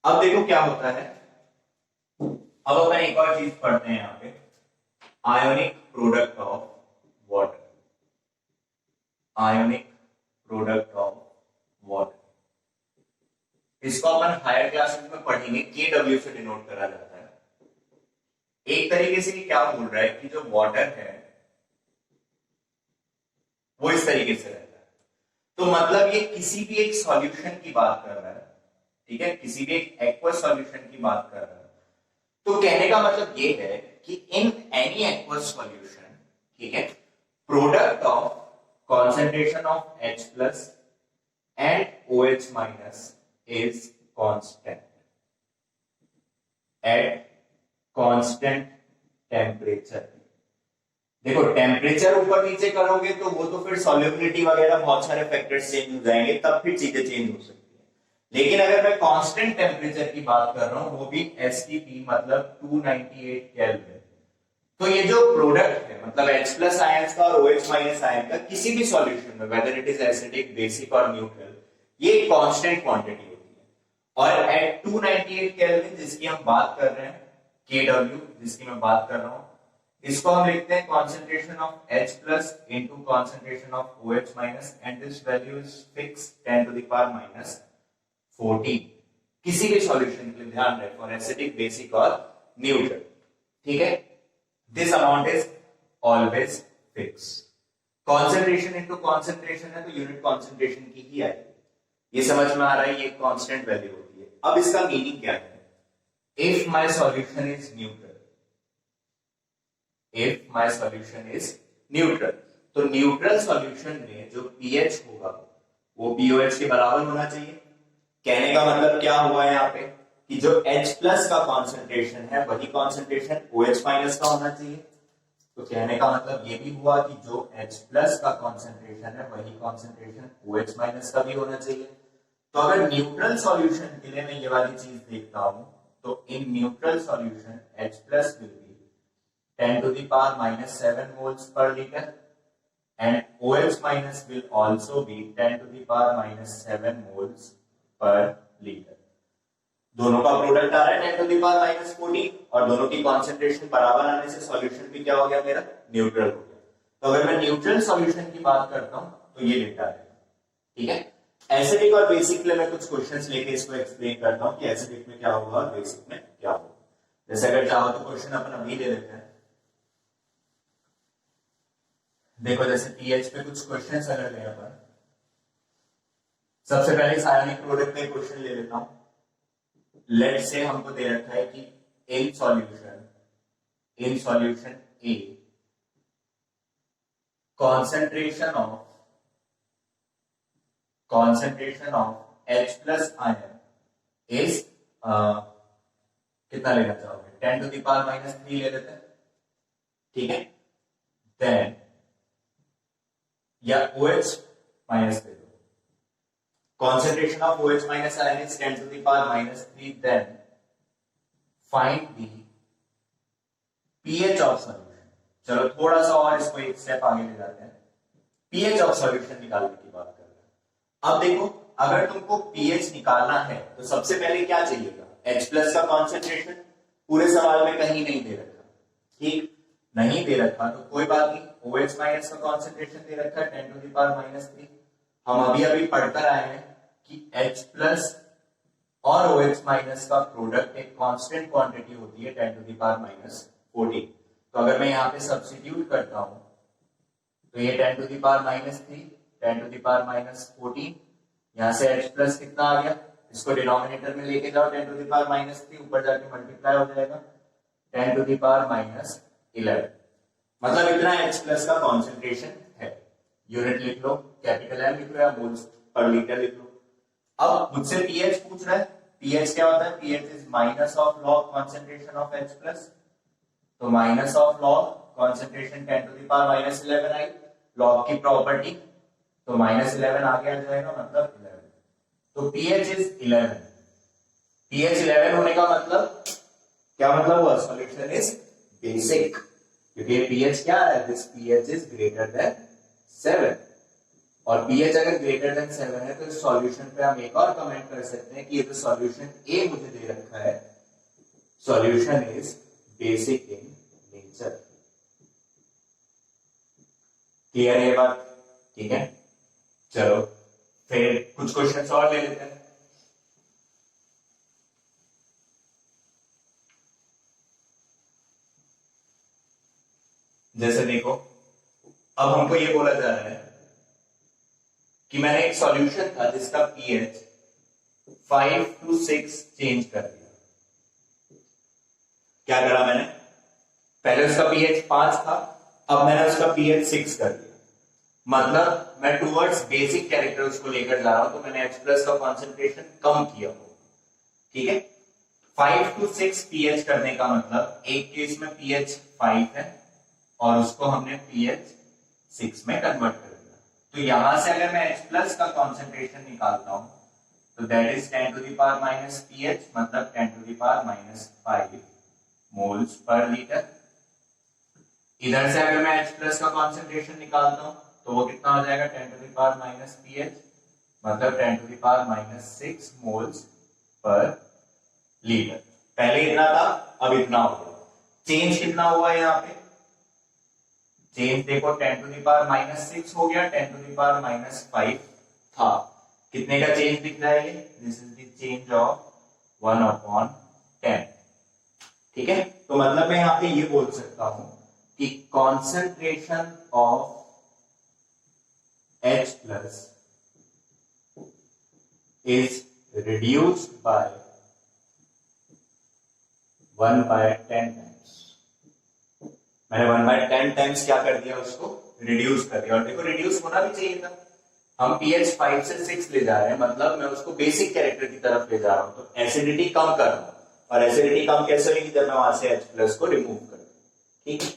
अब देखो क्या होता है, अब अपन एक और चीज पढ़ते हैं यहाँ पे, ionic product of water, ionic product of water. इसको अपन हायर क्लासेस में पढ़ेंगे, KW से डिनोट करा जाता है। एक तरीके से क्या बोल रहा है कि जो वाटर है वो इस तरीके से रहता है, तो मतलब ये किसी भी एक सॉल्यूशन की बात कर रहा है। ठीक है, किसी भी एक एक्वस सॉल्यूशन की बात कर रहा है, तो कहने का मतलब ये है कि इन एनी एक्वस सॉल्यूशन, ठीक है, product of concentration of H plus and OH minus is constant at constant temperature। देखो टेम्परेचर ऊपर नीचे करोगे तो वो तो फिर सॉल्युबिलिटी वगैरह बहुत सारे फैक्टर्स चेंज हो जाएंगे, तब फिर चीजें चेंज हो सकती है। लेकिन अगर मैं कांस्टेंट टेम्परेचर की बात कर रहा हूं, वो भी STP मतलब 298 केल्विन, तो ये जो प्रोडक्ट है मतलब H प्लस आयंस का और OH माइनस आयन का किसी भी सॉल्यूशन में, whether it is acidic, basic और न्यूट्रल, ये कांस्टेंट क्वांटिटी होती है। और एट 298 केल्विन जिसकी हम बात कर रहे हैं, KW जिसकी मैं बात कर रहा हूं, इसको हम लिखते हैं concentration of H plus into concentration of OH minus, and this value is fix 10 to the power minus 14। किसी भी सॉल्यूशन के लिए ध्यान रखें, फॉर एसिडिक, बेसिक और न्यूट्रल। ठीक है, this amount is always fixed। concentration into concentration है तो यूनिट concentration की ही आएगी। ये समझ में आ रहा है, ये कांस्टेंट वैल्यू होती है। अब इसका मीनिंग क्या है? if my solution is neutral, if my solution is neutral, तो न्यूट्रल सॉल्यूशन में जो pH होगा वो POH के बराबर होना चाहिए। कहने का मतलब क्या हुआ है यहाँ पे कि जो H प्लस का कॉन्सेंट्रेशन है वही कॉन्सेंट्रेशन OH माइनस का होना चाहिए। तो कहने का मतलब ये भी हुआ कि जो H प्लस का कॉन्सेंट्रेशन है वही कॉन्सेंट्रेशन OH माइनस का भी होना चाहिए। तो अगर न्यूट्रल सॉल्यूशन के लिए मैं ये वाली चीज देखता हूं, तो in neutral solution H plus will be 10 to the power minus 7 moles per liter and OH minus will also be 10 to the power minus 7 moles per liter। दोनों का प्रोडक्ट आ रहा है 10 to the power minus 14 और दोनों की concentration बराबर आने से सॉल्यूशन भी क्या हो गया मेरा, न्यूट्रल हो गया। तो अगर मैं न्यूट्रल सॉल्यूशन की बात करता हूं तो ये लिखा है। ठीक है, एसिडिक और बेसिक में मैं कुछ क्वेश्चंस लेके इसको एक्सप्लेन करता हूं कि एसिडिक में क्या होगा और बेसिक में क्या होगा। जैसे अगर चाहो तो क्वेश्चन अपन अभी ले लेते हैं। देखो जैसे पीएच पे कुछ क्वेश्चन अगर ले अपन, सबसे पहले इस आयनिक प्रोडक्ट का क्वेश्चन ले लेता हूं। लेट से हमको दे रखा है कि in solution A concentration of H plus ion is कितना लेना चाहोगे? 10 to the power minus 3 ले लेते हैं, ठीक है। देन या OH माइनस दे दो, concentration of OH minus ion is 10 to the power minus 3, then find the pH of solution। चलो थोड़ा सा और इसको एक स्टेप आगे ले जाते हैं, pH ऑफ सॉल्यूशन निकालने की बात कर रहे हैं। अब देखो अगर तुमको pH निकालना है तो सबसे पहले क्या चाहिएगा? H प्लस का कॉन्सेंट्रेशन पूरे सवाल में कहीं नहीं दे रखा, ठीक नहीं दे रखा तो कोई बात नहीं। OH माइनस का कॉन्सेंट्रेशन दे रखा है 10 टू द पावर माइनस 3। हम अभी पढ़कर आए हैं कि H प्लस और OH माइनस का प्रोडक्ट एक कांस्टेंट क्वांटिटी होती है 10 टू द पावर माइनस 14। तो अगर मैं यहाँ पे सब्स्टिट्यूट करता हूं तो ये 10 to the power minus 3, 10 to the power minus 14, यहाँ से H प्लस कितना आ गया, इसको डिनोमिनेटर में लेके जाओ 10 टू द पावर माइनस 3, ऊपर जाके मल्टीप्लाई हो जाएगा 10 टू द पावर माइनस 11। मतलब इतना H प्लस का कॉन्सेंट्रेशन है। यूनिट लिख लो, कैपिटल M लिख लो या मोल्स पर लीटर लिख लो। अब मुझसे pH पूछ रहा है, pH क्या होता है? pH is minus of log concentration of H plus, तो minus of log concentration 10 to the power minus 11 आई, लॉग की प्रॉपर्टी, तो माइनस 11 आगे आ जाएगा मतलब 11। तो pH इज 11। pH 11 होने का मतलब क्या मतलब हुआ? सॉल्यूशन इज बेसिक, क्योंकि pH क्या है? This pH is greater than 7, और pH अगर ग्रेटर देन 7 है तो इस सॉल्यूशन पे हम एक और कमेंट कर सकते हैं कि ये तो सॉल्यूशन A मुझे दे रखा है, solution is basic in nature. Clear है ये बात? ठीक है, चलो फिर कुछ क्वेश्चंस और ले लेते हैं। जैसे देखो अब हमको ये बोला जा रहा है कि मैंने एक सॉल्यूशन था जिसका pH 5 to 6 चेंज कर दिया। क्या करा मैंने? पहले उसका pH 5 था, अब मैंने उसका pH 6 कर दिया। मतलब मैं टूवर्ड्स बेसिक कैरेक्टर उसको लेकर जा रहा हूं, तो मैंने H प्लस का कॉन्सेंट्रेशन कम किया हो, ठीक है। 5 to 6 pH करने का मतलब एक केस में pH 5 है और उसको हमने pH 6 में कन्वर्ट कर दिया। तो यहां से अगर मैं H प्लस का कॉन्सेंट्रेशन निकालता हूं तो that is 10 to the power minus pH, मतलब 10 to the power minus 5 moles per litre. इधर से अगर मैं H प्लस का कॉन्सेंट्रेशन निकालता हूं तो वो कितना हो जाएगा? 10 to the power minus pH, मतलब 10 to the power minus 6 moles per litre. पहले इतना था, अब इतना हो गया। चेंज कितना हुआ यहाँ पे? चेंज देखो 10 टू द पावर माइनस 6 हो गया, 10 टू द पावर माइनस 5 था। कितने का चेंज दिख रहा है ये? This is the change of 1/10, ठीक है। तो मतलब मैं यहाँ पे ये बोल सकता हूं कि concentration of H plus is reduced by 1/10 times। मैंने 1/10 टाइम्स क्या कर दिया? उसको रिड्यूस कर दिया। और देखो रिड्यूस होना भी चाहिए था, हम pH 5 से 6 ले जा रहे हैं, मतलब मैं उसको बेसिक कैरेक्टर की तरफ ले जा रहा हूं, तो एसिडिटी कम कर रहा हूं। और एसिडिटी कम कैसे होगी? जब मैं वहां से H प्लस को रिमूव कर दूं, ठीक है।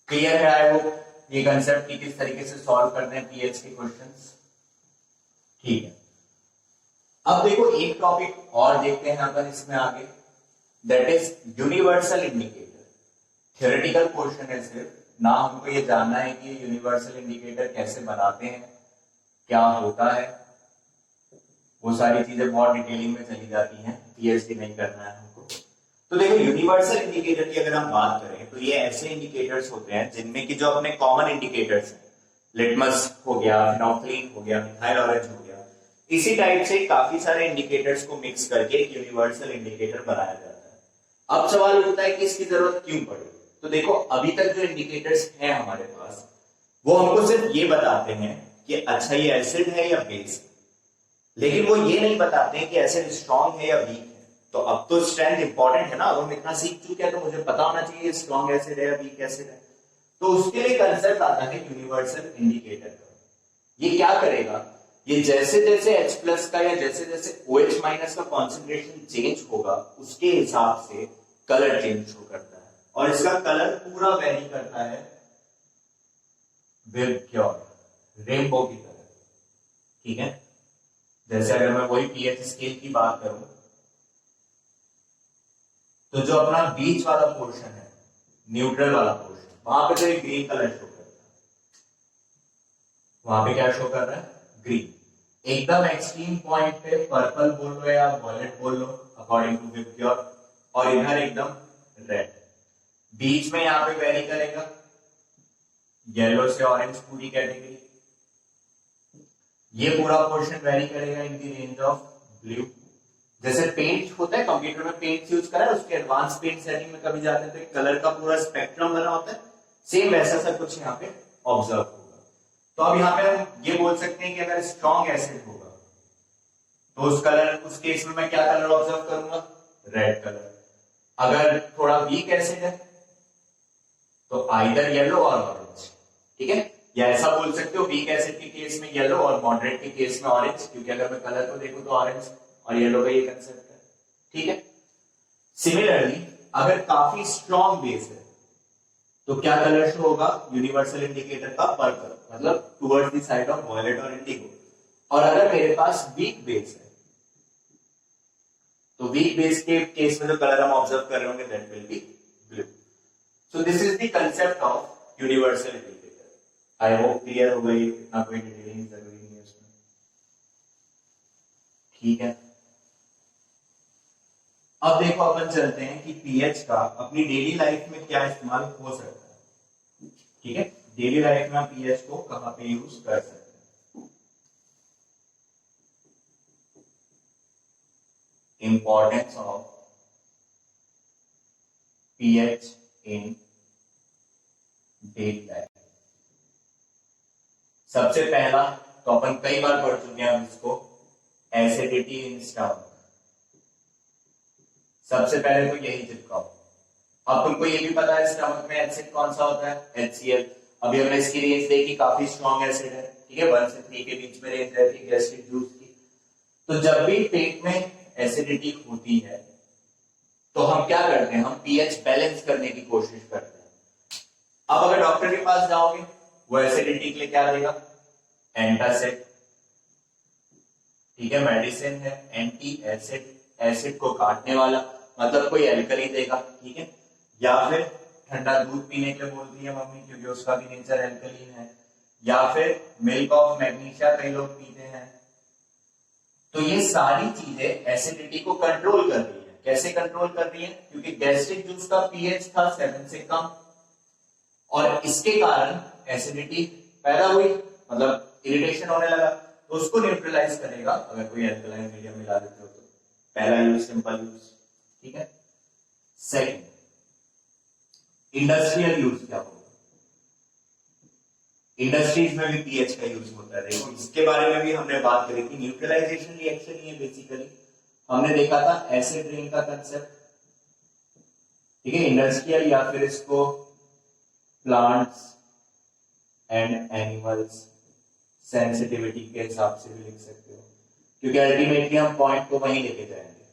क्लियर है आई होप ये कंसेप्ट की किस तरीके से सॉल्व करते हैं pH के क्वेश्चंस, ठीक है। अब देखो एक टॉपिक और देखते हैं अपन इसमें आगे, that is universal indicator. Theoretical portion है सिर्फ, ना हमको ये जानना है कि यूनिवर्सल इंडिकेटर कैसे बनाते हैं, क्या होता है, वो सारी चीजें बहुत डिटेलिंग में चली जाती हैं, पीएचडी नहीं करना है हमको। तो देखो यूनिवर्सल इंडिकेटर की अगर हम बात करें तो ये ऐसे इंडिकेटर्स होते हैं जिनमें कि जो अपने कॉमन इंडिकेटर्स हैं, लिटमस हो गया, फिनोक्सिलिन हो गया, मिथाइल ऑरेंज हो गया, इसी टाइप से काफी सारे इंडिकेटर्स को मिक्स करके एक यूनिवर्सल इंडिकेटर बनाया जाता है। अब सवाल उठता है कि इसकी जरूरत क्यों पड़ी। तो देखो अभी तक जो इंडिकेटर्स हैं हमारे पास वो हमको सिर्फ ये बताते हैं कि अच्छा ये एसिड है या बेस है, लेकिन वो ये नहीं बताते हैं कि एसिड स्ट्रॉन्ग है या वीक है। तो अब तो स्ट्रेंथ इंपॉर्टेंट है ना, अब हम इतना सीख चुके हैं तो मुझे पता होना चाहिए स्ट्रॉन्ग एसिड है या वीक एसिड है। तो उसके लिए कंसेप्ट आता है यूनिवर्सल इंडिकेटर का। ये क्या करेगा, ये जैसे जैसे H प्लस का या जैसे जैसे OH माइनस का कॉन्सेंट्रेशन चेंज होगा उसके हिसाब से कलर चेंज शो करता है, और इसका कलर पूरा वेरी करता है रेनबो की तरह। ठीक है, जैसे अगर मैं वही पीएच स्केल की बात करूं तो जो अपना बीच वाला पोर्शन है, न्यूट्रल वाला पोर्शन, वहां पे तो एक ग्रीन कलर शो करता है, वहां पे क्या शो कर रहा है, ग्रीन। एकदम एक्सट्रीम पॉइंट पे पर्पल बोल लो या वॉयलेट बोल लो अकॉर्डिंग टू विपक्योर, और इधर एकदम रेड। बीच में यहां पे वेरी करेगा येलो से ऑरेंज पूरी कैटेगरी, ये पूरा पोर्शन वेरी करेगा इन दी रेंज ऑफ ब्लू। जैसे पेंट होता है, कंप्यूटर में पेंट यूज करा है, उसके एडवांस पेंट सेटिंग में कभी जाते हैं तो एक कलर का पूरा स्पेक्ट्रम बना होता है, सेम वैसा सा कुछ यहाँ पे ऑब्जर्व होगा। तो अब यहाँ पे हम ये बोल सकते हैं कि अगर स्ट्रॉन्ग एसिड होगा तो उस केस में मैं क्या कलर ऑब्जर्व करूंगा, रेड कलर। अगर थोड़ा वीक एसिड है तो आइदर येलो और ऑरेंज। ठीक है, या ऐसा बोल सकते हो वीक एसिड के केस में येलो और मॉडरेट के केस में ऑरेंज, क्योंकि अगर मैं कलर को देखूं तो ऑरेंज और येलो का ये कंसेप्ट है। ठीक है, सिमिलरली अगर काफी स्ट्रॉन्ग बेस है तो क्या कलर शो होगा, यूनिवर्सल इंडिकेटर का पर्पल, मतलब towards the side of violet और इंडिगो। और अगर मेरे पास वीक बेस है तो वीक बेस के केस में जो कलर हम ऑब्जर्व कर रहे होंगे that will be blue. So this is the concept of universal indicator. I hope clear हो गई, इतना कोई डिटेलिंग जरूरी नहीं है उसमें। ठीक है, अब देखो अपन चलते हैं कि पीएच का अपनी डेली लाइफ में क्या इस्तेमाल हो सकता है। ठीक है, डेली लाइफ में हम पीएच को कहां पे यूज कर सकते हैं। Importance of pH in daily life. सबसे पहला तो अपन कई बार पढ़ चुके हैं इसको, एसिडिटी इन स्टमक। सबसे पहले तो यही चिपकाओ। अब तुमको ये भी पता है स्टमक में एसिड कौन सा होता है, HCl। अभी हमने इसकी रेंज देखी, काफी स्ट्रॉन्ग एसिड है। ठीक है, 1 से 3 के बीच में रेंज रहती है गैस्ट्रिक जूस की। तो जब भी पेट में एसिडिटी होती है तो हम क्या करते हैं, हम पीएच बैलेंस करने की कोशिश करते हैं। अब अगर डॉक्टर के पास जाओगे वो एसिडिटी के लिए क्या देगा, एंटासिड। ठीक है, मेडिसिन है एंटी एसिड, एसिड को काटने वाला, मतलब कोई एल्कली देगा। ठीक है, या फिर ठंडा दूध पीने के लिए बोलती है मम्मी क्योंकि उसका भी नेचर एल्कलीन है, या फिर मिल्क ऑफ मैग्नीशिया कई लोग पीते हैं। तो ये सारी चीजें एसिडिटी को कंट्रोल कर रही है। कैसे कंट्रोल कर रही है, क्योंकि गैस्ट्रिक जूस का पीएच था 7 से कम, और इसके कारण एसिडिटी पैदा हुई, मतलब इरिटेशन होने लगा, तो उसको न्यूट्रलाइज करेगा अगर कोई अल्कलाइन मीडियम मिला देते हो तो। पहला यूज सिंपल यूज। ठीक है, सेकंड इंडस्ट्रियल यूज क्या होगा, इंडस्ट्रीज में भी पीएच का यूज होता है। देखो इसके बारे में भी हमने बात करी थी, न्यूट्रलाइजेशन रिएक्शन ही है बेसिकली। हमने देखा था एसिड रेन का कंसेप्ट। ठीक है, इंडस्ट्रियल या फिर इसको प्लांट्स एंड एनिमल्स सेंसिटिविटी के हिसाब से भी लिख सकते हो, क्योंकि अल्टीमेटली हम पॉइंट को वहीं लेके जाएंगे।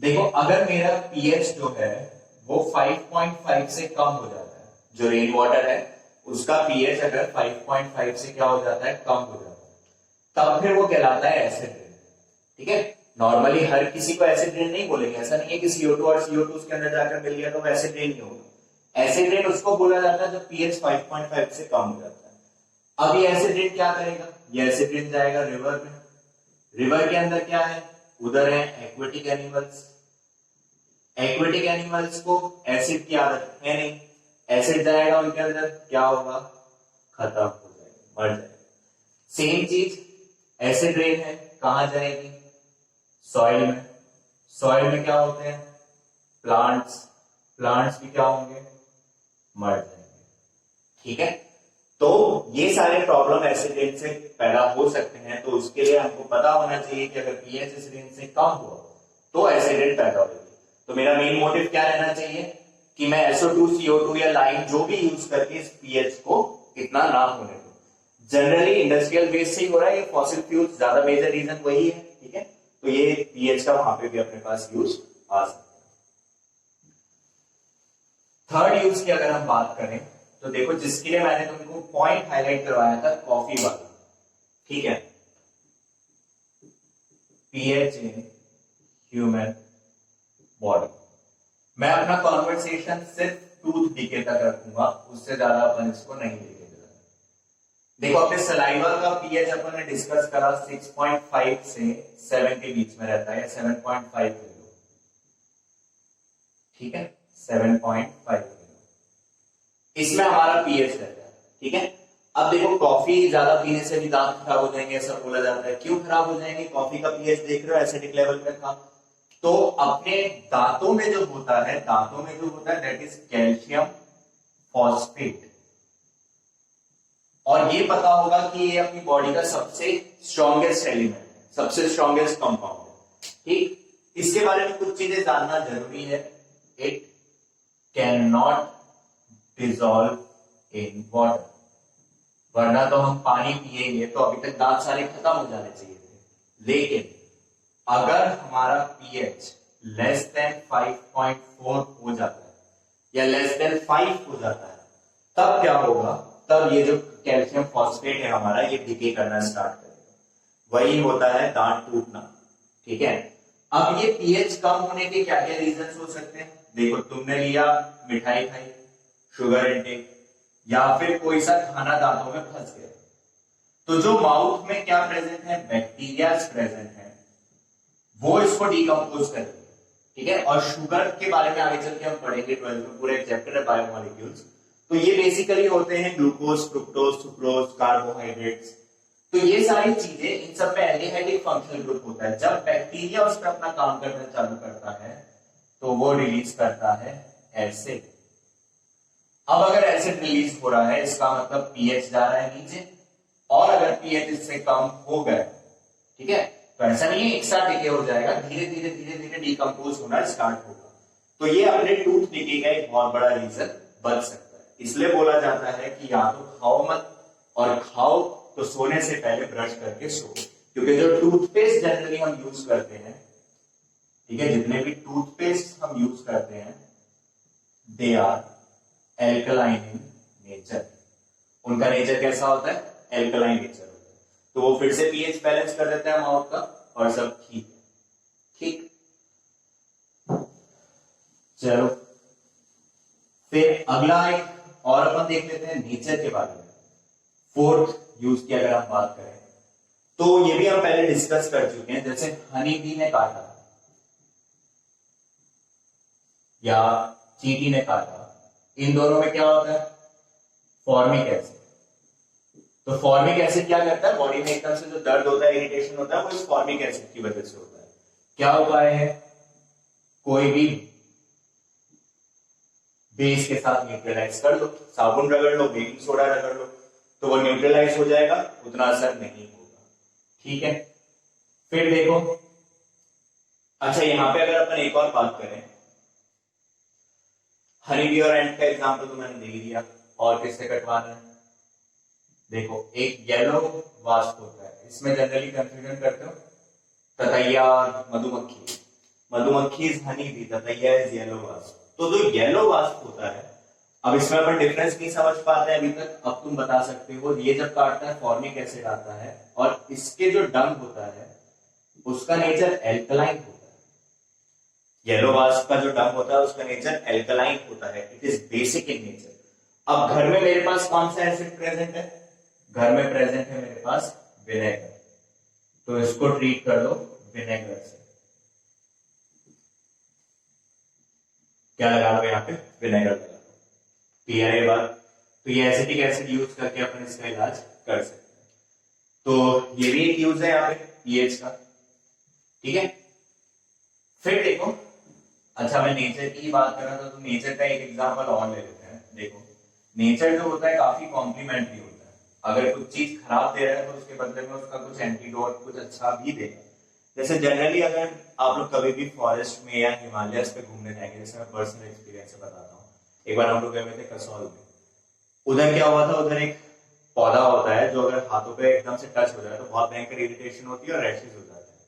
देखो अगर मेरा पीएच जो है वो 5.5 से कम हो जाता है, जो रेन वाटर है उसका पीएच अगर 5.5 से क्या हो जाता है, कम हो जाता है, तब फिर वो कहलाता है एसिड रेन। ठीक है, नॉर्मली हर किसी को एसिड रेन नहीं बोलेंगे, ऐसा नहीं है कि CO2 और CO2 उसके अंदर जाकर मिल गया तो वो एसिड रेन नहीं होगा। एसिड रेन उसको बोला जाता है जब पीएच 5.5 से कम हो जाता है। अब ये एसिड रेन क्या करेगा, ये एसिड रेन जाएगा रिवर में। रिवर के अंदर क्या है, उधर है एक्वेटिक एनिमल्स। एक्वेटिक एनिमल्स को एसिड की आदत है नहीं, एसिड जाएगा उनके अंदर, क्या होगा, खत्म हो जाएगा, मर जाएगा। सेम चीज एसिड रेन है, कहां जाएगी, सॉइल में। सॉइल में क्या होते हैं, प्लांट्स प्लांट्स भी क्या होंगे, मर जाएंगे। ठीक है, तो ये सारे प्रॉब्लम एसिड रेन से पैदा हो सकते हैं, तो उसके लिए हमको पता होना चाहिए कि अगर पीएच इस रेंज से कम हुआ तो एसिड रेन पैदा होगी। तो मेरा मेन मोटिव क्या रहना चाहिए कि मैं SO2 CO2 या लाइम जो भी यूज करके इस पीएच को इतना ना होने दूं। जनरली इंडस्ट्रियल वेस्ट से ही हो रहा है, ये फॉसिल फ्यूल्स ज्यादा मेजर रीजन वही है। ठीक है, तो ये पीएच का वहां पे भी अपने पास यूज आ सकता है। थर्ड यूज की अगर हम बात करें तो देखो, जिसके लिए मैंने तुमको पॉइंट हाईलाइट करवाया था कॉफी वाला, ठीक है, पीएच इन ह्यूमन बॉडी। मैं अपना कॉन्वर्सेशन सिर्फ टूथ डीके तक रखूंगा, उससे ज्यादा अपन इसको नहीं लेके चलेंगे। देखो, अपने सलाइवा का पीएच अपन ने डिस्कस करा 6.5 से 7 के बीच में रहता है, 7.5 ले लो। ठीक है, 7.5 इसमें हमारा पीएच रहता है। ठीक है, अब देखो, कॉफी ज्यादा पीने से भी दांत खराब हो जाएंगे ऐसा बोला जाता है। क्यों खराब हो जाएंगे? कॉफी का पीएच देख रहे हो एसिडिक लेवल पे था, तो अपने दांतों में जो होता है, दैट इज कैल्शियम फॉस्फेट। और ये पता होगा कि ये अपनी बॉडी का सबसे स्ट्रॉन्गेस्ट एलिमेंट है, सबसे स्ट्रॉन्गेस्ट कंपाउंड है। ठीक, इसके बारे में कुछ चीजें जानना जरूरी है। It can not dissolve in water, वरना तो हम पानी पिएंगे तो अभी तक दांत सारे खत्म हो जाने चाहिए थे। लेकिन अगर हमारा पीएच लेस देन 5.4 हो जाता है या लेस देन 5 हो जाता है, तब क्या होगा? तब ये जो कैल्शियम फॉस्फेट है हमारा, ये डिके करना स्टार्ट करेगा। वही होता है दांत टूटना। ठीक है, अब ये पीएच कम होने के क्या क्या रीजंस हो सकते हैं? देखो, तुमने लिया मिठाई खाई, शुगर इंटेक, या फिर कोई सा खाना दांतों में फंस गया, तो जो माउथ में क्या प्रेजेंट है, बैक्टीरिया प्रेजेंट है, वो इसको डिकम्पोज करेंगे। ठीक है, और शुगर के बारे में आगे चल के हम पढ़ेंगे 12th में, पूरा एक चैप्टर है बायोमोलिक्यूल्स। तो ये बेसिकली होते हैं ग्लूकोज, फ्रुक्टोज, सुक्रोज, कार्बोहाइड्रेट्स। तो ये सारी चीजें, इन सब में एल्डिहाइडिक फंक्शनल ग्रुप होता है। जब बैक्टीरिया उस पर अपना काम करना चालू करता है तो वो रिलीज करता है एसिड। अब अगर एसिड रिलीज हो रहा है, इसका मतलब पीएच जा रहा है नीचे, और अगर पीएच इससे कम हो गया, ठीक है, तो ऐसा नहीं है एक साथ डिके हो जाएगा, धीरे धीरे डिकम्पोज होना स्टार्ट होगा। तो ये अपने टूथ डिके का एक बहुत बड़ा रीजन बन सकता है। इसलिए बोला जाता है कि या तो खाओ मत, और खाओ तो सोने से पहले ब्रश करके सो, क्योंकि जो टूथपेस्ट जनरली हम यूज करते हैं, ठीक है, जितने भी टूथपेस्ट हम यूज करते हैं, they are alkaline in nature. उनका नेचर कैसा होता है? एल्कलाइन नेचर होता है। तो वो फिर से पीएच बैलेंस कर देता है माउथ का, और सब ठीक है। ठीक, चलो फिर अगला एक और अपन देख लेते हैं नेचर के बारे में। फोर्थ यूज की अगर हम बात करें तो ये भी हम पहले डिस्कस कर चुके हैं। जैसे हनी बी ने काटा या चींटी ने काटा, इन दोनों में क्या होता है? Formic acid. तो फॉर्मिक एसिड क्या करता है? बॉडी में एकदम से जो दर्द होता है, इरिटेशन होता है, वो इस फॉर्मिक एसिड की वजह से होता है। क्या उपाय है? कोई भी बेस के साथ न्यूट्रलाइज कर लो, साबुन रगड़ लो, बेकिंग सोडा रगड़ लो, तो वो न्यूट्रलाइज हो जाएगा, उतना असर नहीं होगा। ठीक है, फिर देखो, अच्छा यहां पे अगर अपन एक और बात करें, हनी बी और एंट का एग्जांपल तो मैंने दे दिया, और किससे कटवाना है? देखो, एक येलो वास्प होता है, इसमें जनरली कंफ्यूजन करते हो ततैया और मधुमक्खी। मधुमक्खी इज हनी बी, ततैया इज येलो वास्प। तो जो येलो वास्प होता है, अब इसमें अपन डिफरेंस नहीं समझ पाते हैं अभी तक, अब तुम बता सकते हो। ये जब काटता है फॉर्मिक एसिड आता है, और इसके जो डंग होता है उसका नेचर एल्कलाइन होता है। येलो वास्प का जो डंग होता है उसका नेचर एल्कलाइन होता है, it is basic in nature. अब घर में मेरे पास कौन सा एसिड प्रेजेंट है? घर में प्रेजेंट है मेरे पास विनेगर, तो इसको ट्रीट कर लो विनेगर से। क्या लगा लो यहाँ पे? विनेगर लगा लो। क्लियर है बात? तो ये एसिटिक एसिड यूज करके अपन इसका इलाज कर सकते हैं। तो ये भी एक यूज है यहाँ पे पीएच का। ठीक है, फिर देखो, अच्छा, मैं नेचर की बात कर रहा था, तो नेचर का एक एग्जांपल और ले लेते हैं। देखो, नेचर जो होता है काफी कॉम्प्लीमेंट्री होता है। अगर कुछ चीज खराब दे रहा है तो उसके बदले में उसका कुछ एंटीडोट, कुछ अच्छा भी देगा। जैसे जनरली अगर आप लोग कभी भी फॉरेस्ट में या हिमालयस पे घूमने जाएंगे, जैसे मैं पर्सनल एक्सपीरियंस से बताता हूँ। एक बार हम लोग गए हुए थे कसौल में। उधर क्या हुआ था, उधर एक पौधा होता है जो अगर हाथों पे एकदम से टच हो जाए तो बहुत भयंकर इरिटेशन होती है और रैशेज हो जाते हैं।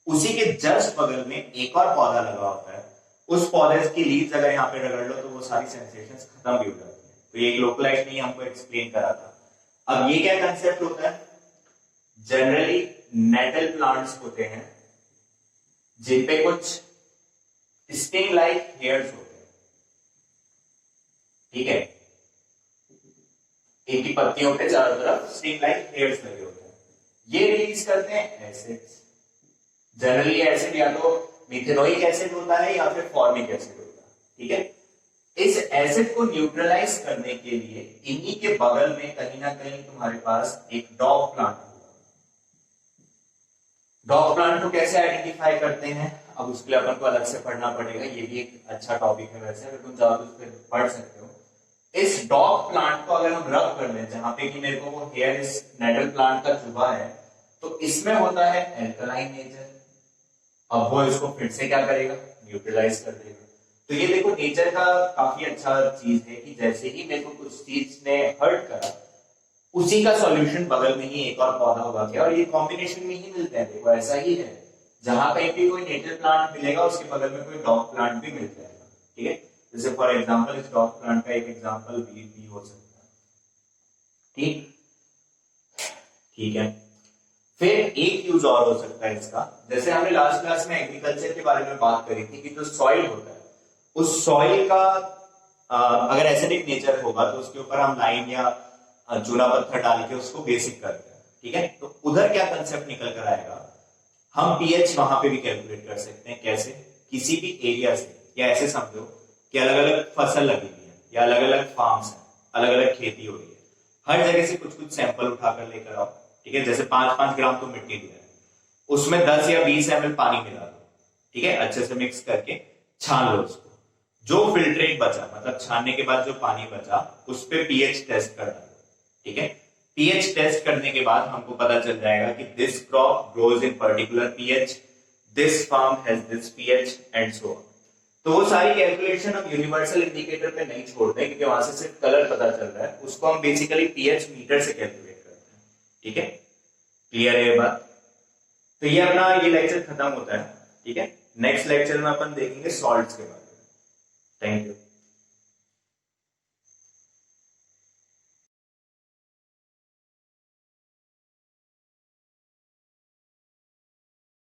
उसी के जस्ट बगल में एक और पौधा लगा होता है। उस पौधे की लीव्स अगर यहाँ पे रगड़ लो तो वो सारी सेंसेशंस खत्म भी हो जाती है। तो ये एक लोकलाइज नहीं हमको एक्सप्लेन करा था। अब ये क्या कंसेप्ट होता है, जनरली नेटल प्लांट्स होते हैं जिन पे कुछ स्टिंग लाइक हेयर्स होते हैं, ठीक है। इनकी पत्तियों पे चारों तरफ स्टिंग लाइक हेयर्स लगे होते हैं। ये रिलीज करते हैं एसिड्स। जनरली एसिड या तो मिथेनोइक एसिड होता है या फिर फॉर्मिक एसिड होता है, ठीक है। इस एसिड को न्यूट्रलाइज करने के लिए इन्हीं के बगल में कहीं ना कहीं तुम्हारे पास एक डॉग प्लांट होगा। डॉग प्लांट को कैसे आइडेंटिफाई करते हैं, अब उसके लिए अपन को अलग से पढ़ना पड़ेगा। ये भी एक अच्छा टॉपिक है, वैसे अगर तुम चाहो तो उस पर पढ़ सकते हो। इस डॉग प्लांट को अगर हम रब कर लें, जहां पे कि मेरे को वो हेयर इस नेटल प्लांट का चुभा है, तो इसमें होता है एल्कलाइन नेचर। अब वो इसको फिर से क्या करेगा, न्यूट्रलाइज कर देगा। तो ये देखो, नेचर का काफी अच्छा चीज है कि जैसे ही मेरे को कुछ चीज ने हर्ट करा, उसी का सॉल्यूशन बगल में ही एक और पौधा उगा गया और ये कॉम्बिनेशन में ही मिलते हैं। देखो ऐसा ही है, जहां कहीं भी कोई नेटिव प्लांट मिलेगा उसके बगल में कोई डॉग प्लांट भी मिल जाएगा, ठीक है। जैसे फॉर एग्जांपल इस डॉग प्लांट का एक एग्जांपल भी हो सकता है, ठीक ठीक है। फिर एक यूज और हो सकता है इसका, जैसे हमने लास्ट क्लास में एग्रीकल्चर के बारे में बात करी थी कि जो सॉइल होता है, उस सॉइल का अगर एसिडिक नेचर होगा तो उसके ऊपर हम लाइन या चूना पत्थर डाल के उसको बेसिक करते हैं, ठीक है। तो उधर क्या कंसेप्ट निकल कर आएगा, हम पीएच वहां पे भी कैलकुलेट कर सकते हैं। कैसे, किसी भी एरिया से, या ऐसे समझो कि अलग अलग फसल लगी हुई है या अलग अलग फार्म्स है, अलग अलग खेती हो रही है, हर जगह से कुछ कुछ सैंपल उठाकर लेकर आओ, ठीक है। जैसे 5-5 ग्राम तो मिट्टी दिया है, उसमें 10 या 20 ml पानी मिला दो, ठीक है। अच्छे से मिक्स करके छान लो उसको। जो फिल्ट्रेट बचा, मतलब छानने के बाद जो पानी बचा, उस पे पीएच टेस्ट कर डालो, ठीक है। पीएच टेस्ट करने के बाद हमको पता चल जाएगा कि this crop grows in particular pH, this farm has this pH and so on. तो वो सारी कैलकुलेशन हम यूनिवर्सल इंडिकेटर पे नहीं छोड़ते, क्योंकि वहां से सिर्फ कलर पता चल रहा है। उसको हम बेसिकली पीएच मीटर से कैलकुलेट करते हैं, ठीक है। क्लियर है ये बात। तो ये अपना ये लेक्चर खत्म होता है, ठीक है। नेक्स्ट लेक्चर में अपन देखेंगे सॉल्ट्स के बारे में। Thank you.